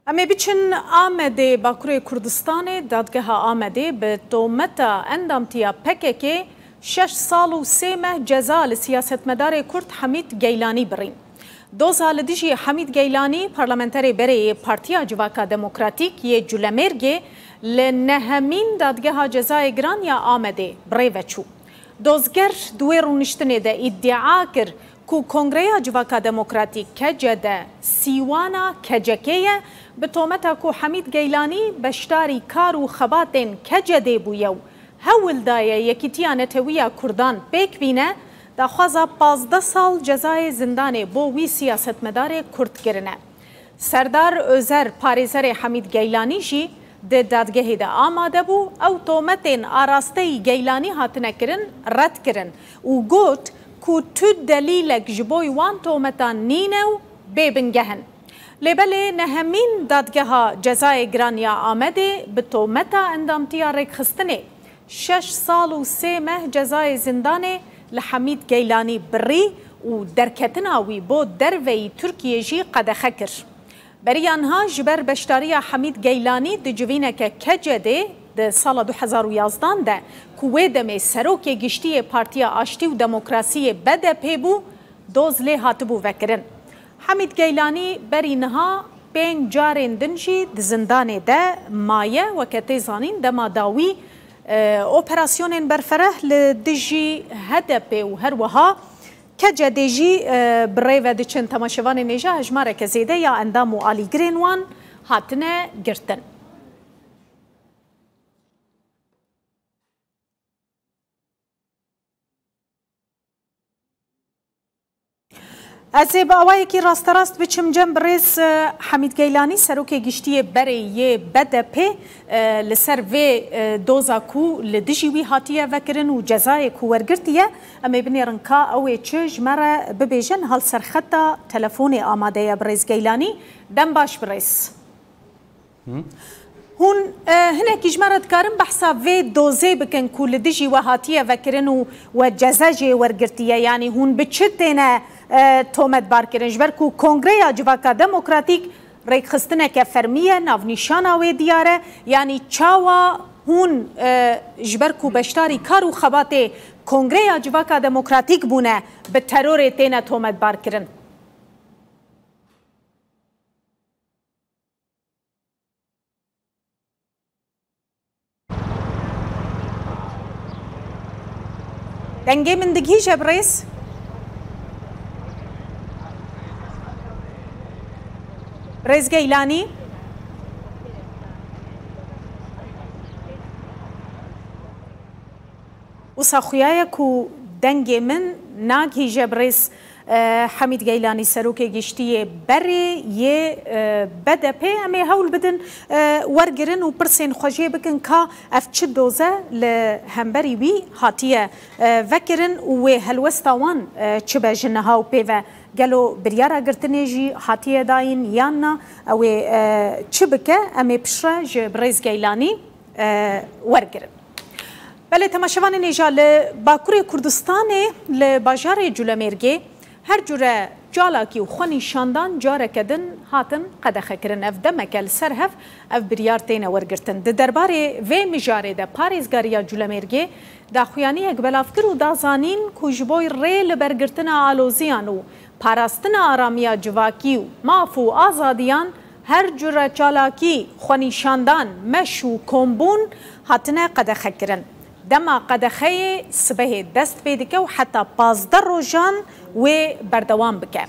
اما بچن آمده باکوری کردستان دادگاه آمده به تومتا اندامتیا پککی 6 سال و 3 ماه جزا لسیاستمدار کرد حمید گیلانی برین. 2 سال دیجی حمید گیلانی پارلمانتری برای پارتیا جواکا دموکراتیک یه جلمرگه لنهمین دادگاه جزای گران یا آمده برای وچو. دوزگر دوی رونشتنه ده ادعا کر کو کنگره جواکا دموکراتیک کجده سیوانا کجکیه به تومتا کو حمید گیلانی بشتاری کار و خباتین کجده بویو هول دایه یکیتیا نتویا کردان پیک بینه دا خوازا 15 سال جزای زندانه بو وی سیاستمدار کرد کرنه. سردار اوزر پاریزر حمید گیلانی جی ده دادگاهی ده آماده بو او تومتین آراسته گیلانی هاتنه کرن رد کرن و گوت کو تو دلیلک جبوی وان تومتان نینو بیبنگهن. لبله نهمین دادگاه جزای گرانیا آمده به تومتا اندامتیا رکخستنه 6 سال و 3 ماه جزای زندانه لحمید گیلانی بری و درکتناوی بو دروی ترکیه جی قدخه کر. بری آنها جبر بشتاری حمید گیلانی ده جوینه که کجده ده سال 2011 ده کوه دمه سروک گشتی پارتیا آشتی و دموکراسی بده پیبو دوزله هاتبو وکرن. حمید گیلانی بری نها 5 جارین دنجی ده زندانه ده مایه و کتی زانین ده ماداوی اپراسیون برفره لدجی هدف و هر وها کجدیجی برای و دچن تماشوان نیجا هجماره که زیده یا اندام و آلی گرینوان هاتنه گرتن. از با آوایی که راست بچم جنب رئیس حمید گیلانی سروک گشتی برای بدپی لسر و دوزا کو لدجی وی هاتیه وکرن و جزای کو ورگرتیه اما بنی رنکا اوی چج مره ببیجن حال سرخطا تلفون آماده برئیس گیلانی دم باش برئیس هون هنا كيجمرت كارم بحسا في دوزي بكن كل دجي وهاتيه فكرن وجزاجي ورقرتيه يعني هون بتشتنا تومت باركرن جبركو كونغريا جواكا ديمقراطيك ريك خستنا كفرميه ناف نشانا وي دياره يعني تشاوا هون جبركو بشتاري كارو خباتي كونغريا جواكا ديمقراطيك بونه بالترور تينا تومت باركرن دنگه من دقیقه برئیس رئیس گیلانی وصا خویای کو دنگه من ناگیجه برئیس حمید گیلانی سروک گشتی بری یه بده پی امی هول بدن ورگرن و پرسین خوشی بکن که افتش دوزه لهمبری وی هاتیه وکرن و هلوستوان چه بجنها و پی و گلو بریارا گرتنی جی هاتیه داین یانا و چه بکه امی پشره جبریز گیلانی ورگرن. بله تماشاوان نیجا لباکوری کردستان لباجار جلمرگه هر جوره جالاکی و خونی شاندان جاره کدن هاتن قدخه کرن اف دمکل سرهف اف بریارتین ورگرتن ده درباره وی مجاره ده پاریزگاریا جلمرگه ده خویانی اقبلافکر و دازانین کجبوی ری لبرگرتن آلوزیان و پاراستن آرامیا جواکی و مافو آزادیان هر جوره جالاکی خونی شاندان مشو کمبون هاتن قدخه کرن دما قدخه سبه دست بیدکه و حتی 15 روزان و بردوام بکه.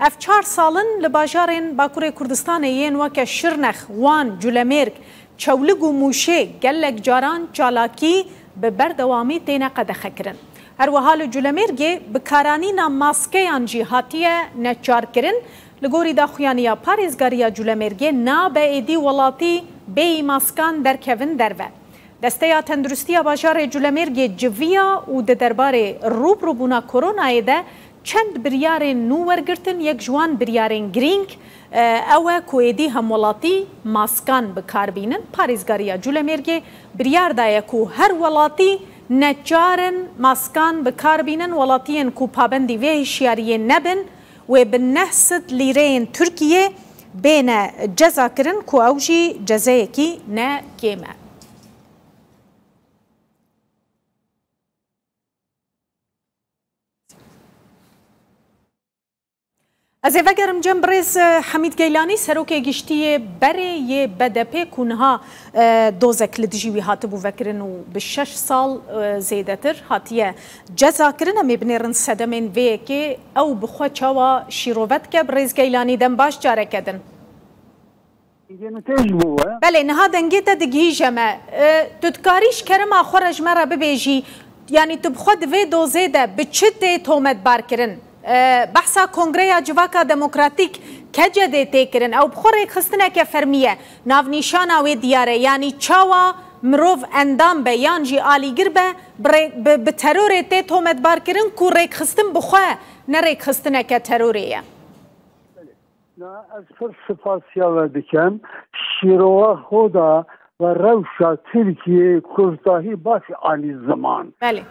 اف 4 سالن لباجارن باکوری کردستان یین وکه شرنخ وان جلمرگ چولگ و موشه گلک جاران چالاکی به بردوامی تینه قدخه کرن. هر وحال جلمرگ بکارانی نا ماسکه انجی هاتیه نچار کرن لگوری دا خویانیا پاریزگاریا جلمرگ نا به ایدی ولاتی بی ماسکان در کون دروه. دسته تندرستی باجار جلمرگ جویا و ده درباره روبرو بونا کرونا ده چند بریارین نو ورگرتن یک جوان بریارین گرینگ اوه کویدی هم ولاتی ماسکان بکار بینن پاریزگاریا جلمرگ بریار دایه کو هر ولاتی نجارن ماسکان بکار بینن ولاتین کو پابندی وی شیاریه نبن و به 900 لیرین ترکیه بین جزا کرن کو او جی جزایکی نه کیمه. از وگرم جنب ریز حمید گیلانی سروک گشتی بره یه بدپی کنها دوزک لدجیوی هاتبو وکرن و به 6 سال زیده تر هاتیه جزا کرن امی بنیرن صدمین وی که او بخوا چاوا شیروت که بریز گیلانی دن باش جاره کدن. بله نها دنگی تا دگی جمع تدکاریش کرم آخورج مرا ببیجی یعنی تبخوا دوی دوزه ده بچه تومت بار کرن بحثا کنگره جواکا دموکراتیک کجده تکرن او بخوره خستنه که فرمیه ناو نیشانا وی دیاره یعنی چاوا مروف اندام به یانجی آلیگر به ترور تی تومت بار کرن کو ریک خستن بخواه نه ریک خستنه که تروریه. از سپاسیا و دکم شیروه خودا و روشا ترکیه کرزاهی باش آلی زمان. بله.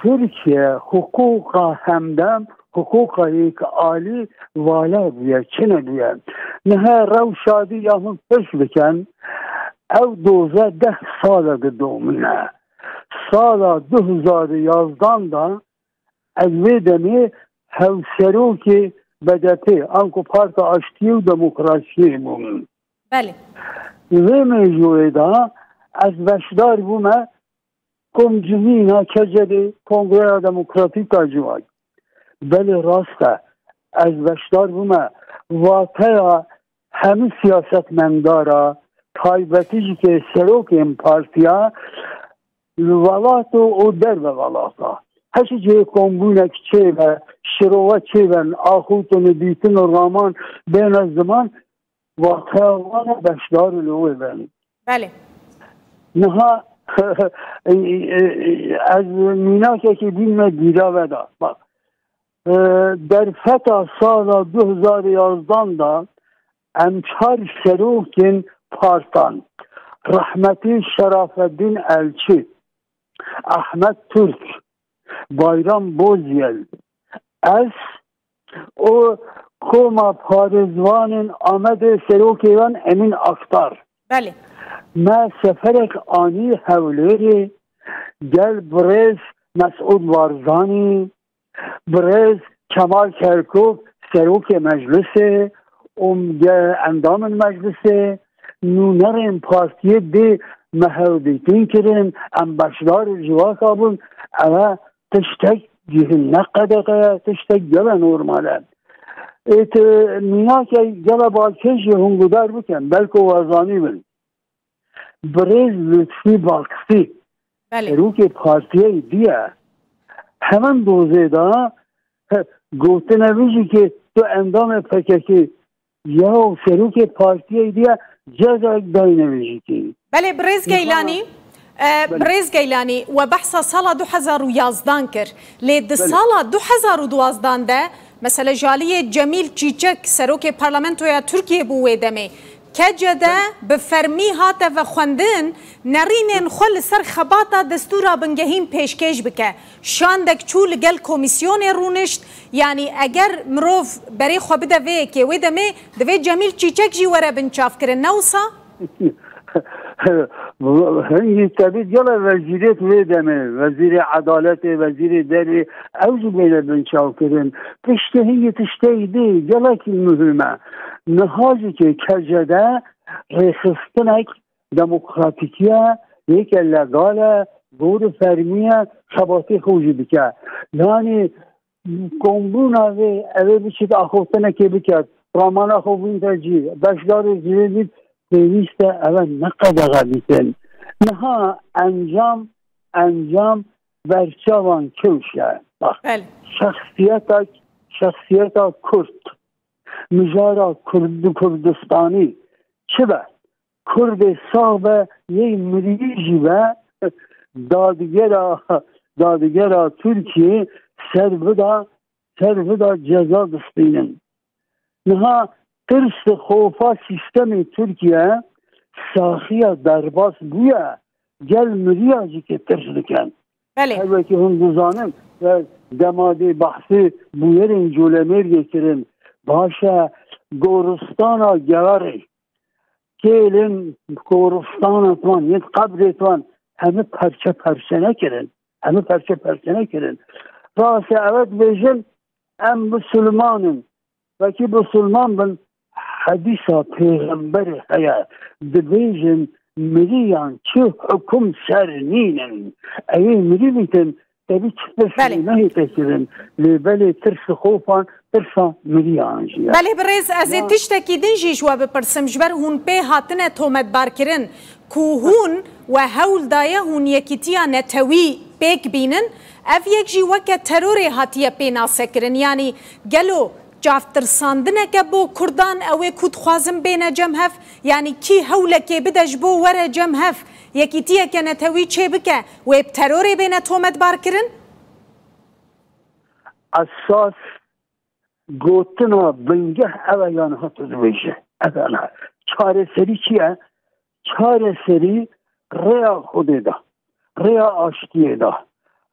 ترکیه حقوق همدم حقوق یک عالی والا بیه چنه بیه نه رو شادی یا هم پش بکن او 12 سال دومنه سال 2011 دا از ویدمی هاو سروکی بدپی انکو پارت آشتی و دموکراسی بومن بله وی میجوی دا از بشدار بومه کمجمینه کجده کنگره دموکراتیک جوای بله راسته از بشدار بومه واقعا همه سیاستمندارا تایبتیجی که سروک این پارتیا ولات و در به ولاتا هشی جه کمبونه چه و شروع چه و آخوتون دیتن و رامان بین از زمان واقعا بشدار لوه بین بله نها از مینا که دین دیرا ودا در فتا سال 2011 دا امچار سروکین پارتان رحمتی شراف الدین الچی احمد ترک بایرام بوزیل از او کوما پارزوان آمد سروکیوان امین اختار بله ما سفرک آنی حولیری گل برز مسعود وارزانی برز کمال کرکوب سروک مجلس اندام مجلس نونر این پارتیه دی محودیتین کرن انبشدار جواکا بون اوه تشتک جهن نقدقه تشتک گل نورماله ایت مینا که گل باکش هنگودار بکن بلکه وزانی بن برز لطفی باکسی سروک پارتیه دیه همان دوزه دا گفته نویجی که تو اندام پککی یا سروک پارتیه دیگه جزا دای نویجی که بله برز گیلانی و بحثا سال 2011 کر لید سال 2012 ده مثلا جالی جمیل چیچک سروک پارلمنتویا ترکیه بوه دمه کجده بفرمی هاته و خوندن نرینن خل سر خباتا دستورا بنگهیم پیشکش بکه شاندک چول گل کمیسیون رونشت یعنی اگر مروف برای خواه بده وی که وی دمه دوی جمیل چیچک جی وره بنچاف کرن نوسا؟ هنگی تبید گل وزیریت وی دمه وزیر عدالت وزیر دری اوزو بیده بنچاف کرن تشته هنگی تشته ایده گل که مهمه نهاجی که کجده خستنک دموکراتیکیه یک لگاله بود فرمیه خباتی خوشی بکه یعنی کمبون اوه بچید آخوفتنه که بکد رامان آخوفتن تجی بشدار زیره بید پیوسته اوه نقدقه بیتن نها انجام برچاوان کوشه شخصیت کرد مجارا کردستانی چه با کرد صاحب یه مریجی با دادگرا ترکیه سر جزا دستینن نها ترس خوفا سیستم ترکیه ساخیه درباس بویا گل مریاجی که ترس دکن بله که هم دوزانم و دماده بحثی بویر این جولمیر گکرن باشه گورستان گواری کلن گورستان اتوان یه قبر اتوان همه پرچه پرچه نکرن راست اول بیشن ام مسلمانن و کی مسلمان بن حدیثا پیغمبر هیا دبیجن مریان چه حکم سر نینن ای مری بیتن تبی چه نهی تکرن لیبلی ترس خوفان ترسا مریان جیا بله برز از تشتکی دنجیش و بپرسم جبر هون پی هاتنه تومت بارکرن که هون و هول دایه هون یکیتیا نتوی پیک بینن اف یک جی وکه تروری هاتیه پی ناسکرن یعنی گلو جافتر ساندنه که بو کردان اوه کود خوازم بین جمهف یعنی کی هوله که بدش بو وره جمهف یکی تیه که نتوی چه بکه و اب تروری بین تومت بار کرن؟ اساس گوتنا بنگه اوه یان هاتو دویشه اوه چاره سری چیه؟ چاره سری ریا خوده دا ریا آشتیه دا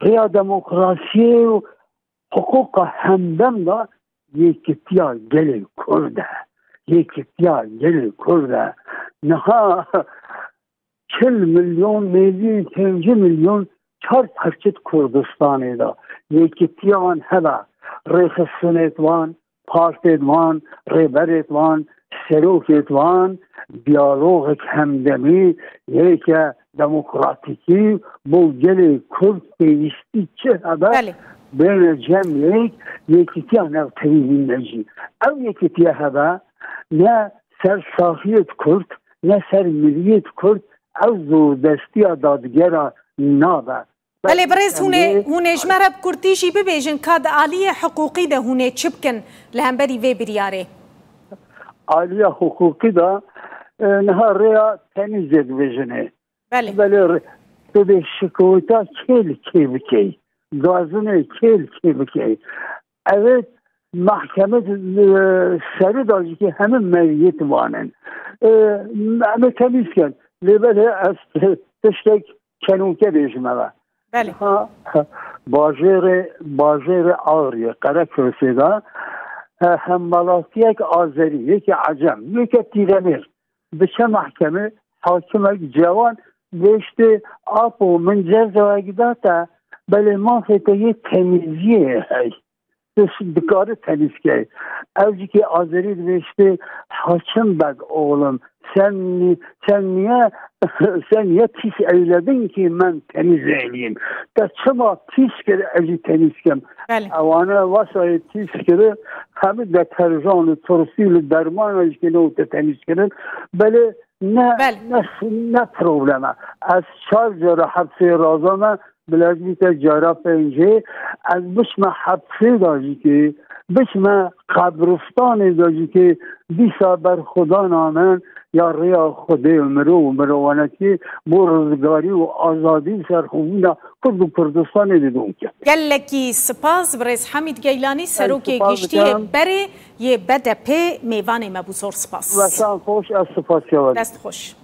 ریا دموکراسی و حقوق همدم دا یکتیا گل کرده نها 40 میلیون 5 میلیون 4 پرچت کردستانی دا یکتیا وان هلا ریخستون اتوان پارت اتوان ریبر اتوان سلوک اتوان دیالوگ همدمی یک دموکراتیکی بو گل کرد پیوستی چه هبه بین جمع یکیتیا نه تریبین نجی او یکیتیا هبه نه سر صافیت کرد نه سر ملیت کرد او زور دستی دادگرا نابه بله برز هونه جمرب کردیشی ببیجن کاد آلیه حقوقی ده هونه چبکن لهمبری وی بریاره آلیه حقوقی ده نها ریا تنیزد بجنه بله تو به شکوتا کل بکی گازونه کل بکی اوید محکمه سری داشتی که همه مریت وانن همه تمیز کن لیبله از تشتک کنونکه بیشمه بله باجر آوری قره کرسیده همالاتی یک آذری یک عجم یک تیرمیر به چه محکمه حاکم جوان بیشته آپ و منجز و اگداتا بله ما فکر یه تمیزیه هی بکار تمیز که اوجی که آذری بیشته حاکم بد اولم sen niye pis eyledin ki ben temiz eyleyeyim? Da çıma pis kere eci temizkem. Avana vasayı pis kere hem deterjanı, torsiyle derman eci o temiz kere. Böyle ne probleme? Az şarjara hapse razana bilezmite carap önce az bişme hapse dacı ki بشمه قبرستانی داشتی که بیسا بر خدا نامن یا ریا خدا مروانتی بو رزگاری و آزادی سرخوبینا کرد و کردستانی دیدون که گلکی سپاس برز حمید گیلانی سروکی گشتیه بره یه بده پی میوان مبوزور سپاس وسان خوش از سپاس یاد دست خوش